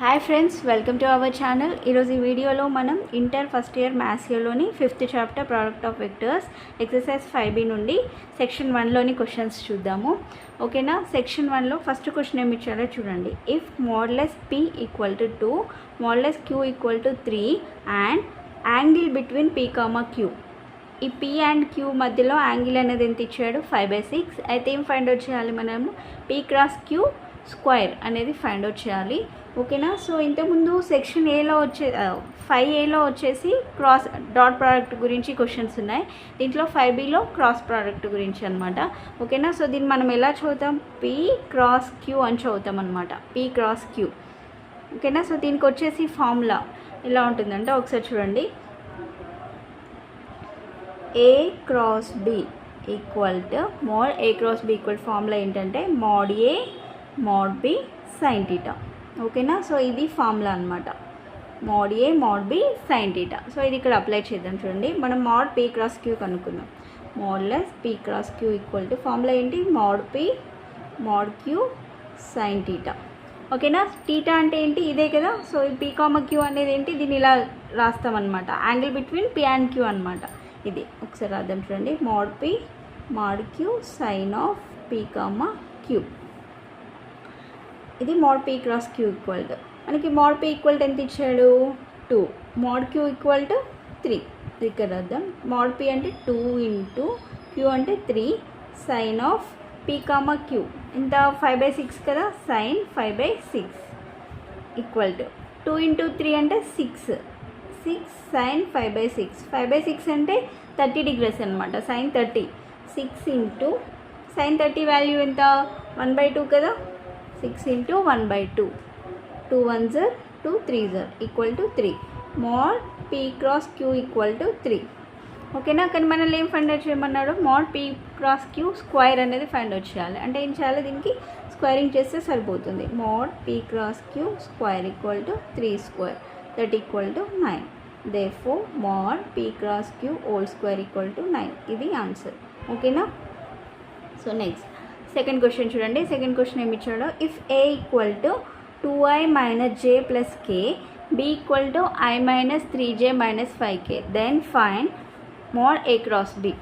Hi friends, welcome to our channel. ఈరోజు ఈ వీడియోలో మనం ఇంటర్ ఫస్ట్ ఇయర్ మ్యాథ్స్లోని 5th chapter product of vectors exercise 5B నుండి సెక్షన్ 1లోని క్వశ్చన్స్ చూద్దాము. ఓకేనా. సెక్షన్ 1లో ఫస్ట్ క్వశ్చన్ ఏమి ఇచ్చారో చూడండి. If modulus P equal to 2, modulus Q equal to 3 and angle between P, Q. ఈ P అండ్ Q మధ్యలో angle అనేది ఎంత ఇచ్చాడు? 5/6. అయితే ఏం ఫైండ్ అవుట్ చేయాలి మనము? P క్రాస్ Q స్క్వేర్ అనేది ఫైండ్ అవుట్ చేయాలి. ఓకేనా. సో ఇంతకుముందు సెక్షన్ ఏలో 5Aలో వచ్చేసి క్రాస్ డాట్ ప్రోడక్ట్ గురించి క్వశ్చన్స్ ఉన్నాయి. దీంట్లో 5Bలో క్రాస్ ప్రోడక్ట్ గురించి అనమాట. ఓకేనా. సో దీన్ని మనం ఎలా చదువుతాం? P క్రాస్ Q అని చదువుతాం అనమాట. P cross Q. ఓకేనా. సో దీనికి వచ్చేసి ఫార్ములా ఎలా ఉంటుందంటే ఒకసారి చూడండి. A cross B equal to mod A cross B equal formula ఏంటంటే mod A mod B sine theta. ఓకేనా. సో ఇది ఫార్ములా అనమాట. Mod A mod B sine theta. So ఇది ఇక్కడ అప్లై చేద్దాం. చూడండి, మనం మోడ్ P క్రాస్ Q కనుక్కుందాం. మోడ్లెస్ P cross Q equal to formula ఏంటి? Mod P mod Q sine theta. ఓకేనా. థీటా అంటే ఏంటి? ఇదే కదా. సో ఈ P, Q అనేది ఏంటి? దీన్ని ఇలా రాస్తామన్నమాట. Angle between P and Q అనమాట. ఇది ఒకసారి రాద్దాం. చూడండి, mod P mod Q sine of P, Q. ఇది mod P cross Q equal to మనకి మోడ్ P ఈక్వల్ టు ఎంత ఇచ్చాడు? 2. Mod Q equal to 3. ఇక్కడ రాద్దాం. మోడ్ P అంటే 2 ఇంటూ Q అంటే 3 సైన్ ఆఫ్ P, Q. ఇంత 5/6 కదా. సైన్ 5/6 ఈక్వల్ టు 2 ఇంటూ 3 అంటే 6 సైన్ 5/6. 5/6 అంటే 30 degrees అనమాట. సైన్ 30. 6 ఇంటూ సైన్ 30 వాల్యూ ఎంత? 1/2 కదా. 6 into 1/2. 2 1s 2 3s equal to 3. Mode P cross Q equal to 3. ఓకేనా. కానీ మనల్ని ఏం ఫైండ్ అవుట్ చేయమన్నాడు? Mode P cross Q square అనేది ఫైండ్ అవుట్ చేయాలి. అంటే ఏం చేయాలి? దీనికి స్క్వేరింగ్ చేస్తే సరిపోతుంది. Mode P cross Q square equal to 3 square that equal to 9. Therefore mode P cross Q whole square equal to 9. ఇది ఆన్సర్. ఓకేనా. సో నెక్స్ట్ సెకండ్ క్వశ్చన్ చూడండి. సెకండ్ క్వశ్చన్ ఏమి ఇచ్చాడో, if A equal to 2i minus j plus k, B equal to i minus 3j minus 5k, then find mod A cross B.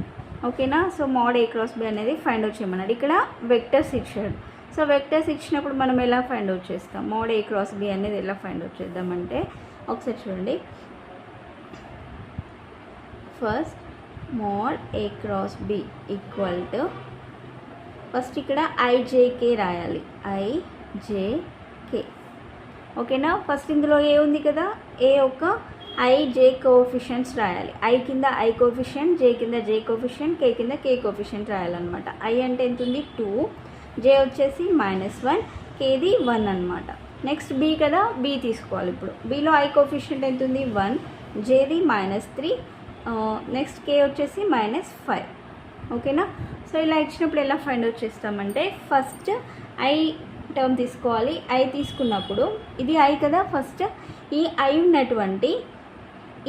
ఓకేనా. So mod A cross B అనేది find out చేయమన్నాడు. ఇక్కడ vectors ఇచ్చాడు. So vectors ఇచ్చినప్పుడు మనం ఎలా find out చేస్తాం? Mod A cross B అనేది ఎలా ఫైండ్ అవుట్ చేద్దామంటే ఒకసారి చూడండి. First mod A cross B equal to first ఇక్కడ IJK రాయాలి. IJK. ఓకేనా. ఫస్ట్ ఇందులో ఏ ఉంది కదా. ఏ ఒక IJ కోఎఫిషియెంట్స్ రాయాలి. I కింద I కోఎఫిషియెంట్, J కింద J కోఎఫిషియెంట్, K కింద K కోఎఫిషియెంట్ రాయాలన్నమాట. I అంటే ఎంత ఉంది? 2. J వచ్చేసి -1, Kది 1 అనమాట. నెక్స్ట్ B కదా. B తీసుకోవాలి. ఇప్పుడు Bలో I కోఎఫిషియెంట్ ఎంత ఉంది? 1. Jది -3. నెక్స్ట్ K వచ్చేసి -5. ఓకేనా. సో ఇలా ఇచ్చినప్పుడు ఎలా ఫైండ్ అవుట్ చేస్తామంటే ఫస్ట్ I టర్మ్ తీసుకోవాలి. I తీసుకున్నప్పుడు ఇది I కదా. ఫస్ట్ ఈ I ఉన్నటువంటి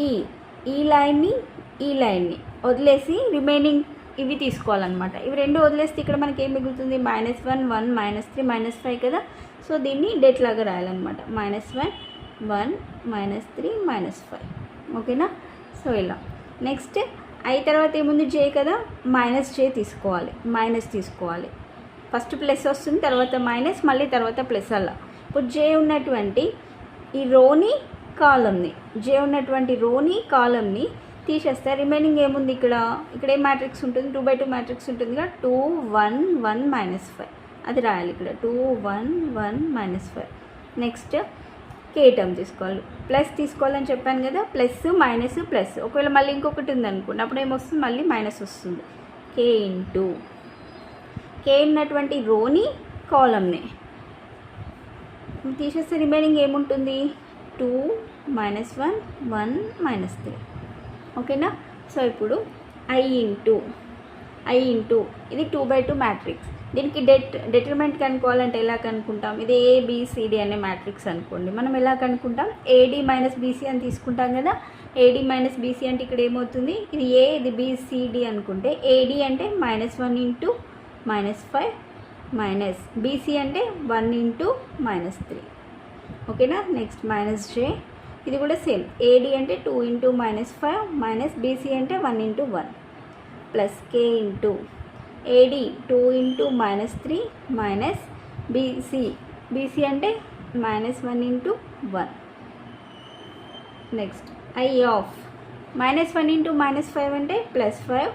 ఈ లైన్ని వదిలేసి రిమైనింగ్ ఇవి తీసుకోవాలన్నమాట. ఇవి రెండు వదిలేస్తే ఇక్కడ మనకి ఏం మిగులుతుంది? -1 1 -3 -5 కదా. సో దీన్ని డెట్ లాగా రాయాలన్నమాట. -1 1 -3 -5. ఓకేనా. సో ఇలా నెక్స్ట్ I తర్వాత ఏముంది? J కదా. -J తీసుకోవాలి. ఫస్ట్ ప్లస్ వస్తుంది, తర్వాత మైనస్, మళ్ళీ తర్వాత ప్లస్. అలా ఇప్పుడు J ఉన్నటువంటి ఈ రోని కాలంని తీసేస్తే రిమైనింగ్ ఏముంది? ఇక్కడ ఏ మ్యాట్రిక్స్ ఉంటుంది? 2/2 మ్యాట్రిక్స్ ఉంటుంది కదా. 2 1 1 -5 అది రాయాలి ఇక్కడ. 2 1 1 -5. నెక్స్ట్ K టర్మ్ తీసుకోవాలి. ప్లస్ తీసుకోవాలని చెప్పాను కదా. Plus minus plus. ఒకవేళ మళ్ళీ ఇంకొకటి ఉందనుకోండి, అప్పుడు ఏమొస్తుంది? మళ్ళీ మైనస్ వస్తుంది. K ఇంటూ K ఉన్నటువంటి రోని కాలంని తీసేస్తే రిమైనింగ్ ఏముంటుంది? 2 -1 1 -3. ఓకేనా. సో ఇప్పుడు I ఇంటూ ఇది 2/2 మ్యాట్రిక్స్. దీనికి డెటర్మెంట్ కనుక్కోవాలంటే ఎలా కనుక్కుంటాం? ఇది ABCD అనే మ్యాట్రిక్స్ అనుకోండి. మనం ఎలా కనుక్కుంటాం? AD మైనస్ BC అని తీసుకుంటాం కదా. AD మైనస్ BC అంటే ఇక్కడ ఏమవుతుంది? ఇది A, ఇది BCD అనుకుంటే AD అంటే -1 ఇంటూ -5 మైనస్ BC అంటే 1 ఇంటూ -3. ఓకేనా. నెక్స్ట్ మైనస్ జే, ఇది కూడా సేమ్. ఏడి అంటే 2 ఇంటూ -5 మైనస్ బీసీ అంటే 1 into 1 plus K into AD 2 into -3 minus BC అంటే -1 into 1. Next I of -1 into -5 అంటే +5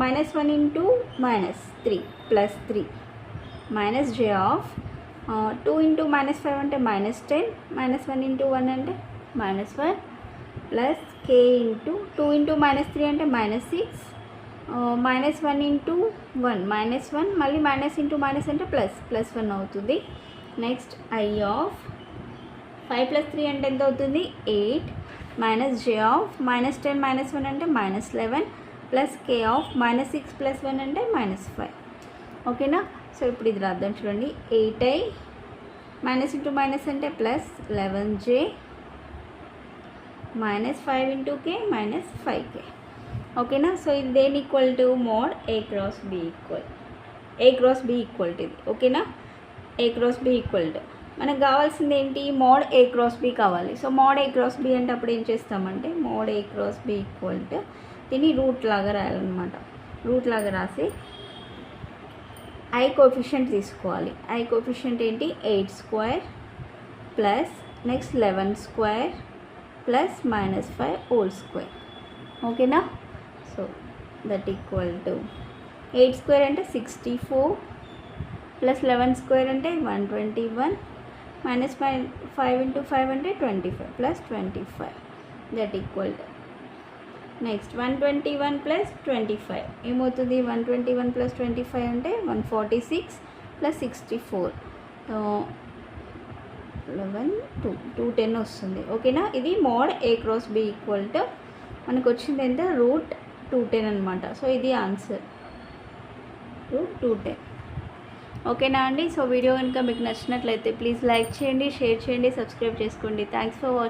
-1 into -3 +3 minus J of 2 into -5 అంటే -10 -1 ఇంటూ 1 అంటే -1 ప్లస్ కే ఇంటూ 2 ఇంటూ -3 అంటే -6 -1 ఇంటూ 1 -1 మళ్ళీ మైనస్ ఇంటూ మైనస్ అంటే +1 అవుతుంది. నెక్స్ట్ ఐ ఆఫ్ 5 + 3 అంటే ఎంత అవుతుంది 8 మైనస్ జే ఆఫ్ -10 -1 అంటే -11 ప్లస్ కే ఆఫ్ -6 + 1 అంటే -5. ఓకేనా. సో ఇప్పుడు ఇది రాద్దాం చూడండి. 8i మైనస్ ఇంటూ మైనస్ అంటే +11j -5 ఇంటూ కే -5k. ఓకేనా. సో ఇది దేని equal to mod A cross B equal to ఇది. ఓకేనా. A cross B equal to మనకు కావాల్సింది ఏంటి మోడ్ A క్రాస్ B కావాలి. So mod A cross B అంటే అప్పుడు ఏం చేస్తామంటే mode A cross B equal to దీన్ని రూట్ లాగా రాయాలన్నమాట. రూట్ లాగా రాసి ఐ కోఎఫిషియంట్ తీసుకోవాలి. ఐ కోఎఫిషియంట్ ఏంటి 8² plus next 11² plus -5 whole square. ఓకేనా. సో దట్ ఈక్వల్ టు 8² అంటే 64 ప్లస్ 11² అంటే 121 -5 ఇంటూ 5 అంటే 25 plus 25 that equal to next 121 plus 25 ఏమవుతుంది 121 ప్లస్ 25 అంటే 146 ప్లస్ 64 11 210 వస్తుంది. ఓకేనా. ఇది mode A cross B equal to మనకు వచ్చింది ఎంత √210 అనమాట. సో ఇది ఆన్సర్ √210. ఓకేనా అండి. సో వీడియో కనుక మీకు నచ్చినట్లయితే ప్లీజ్ లైక్ చేయండి, షేర్ చేయండి, సబ్స్క్రైబ్ చేసుకోండి. Thanks for watching.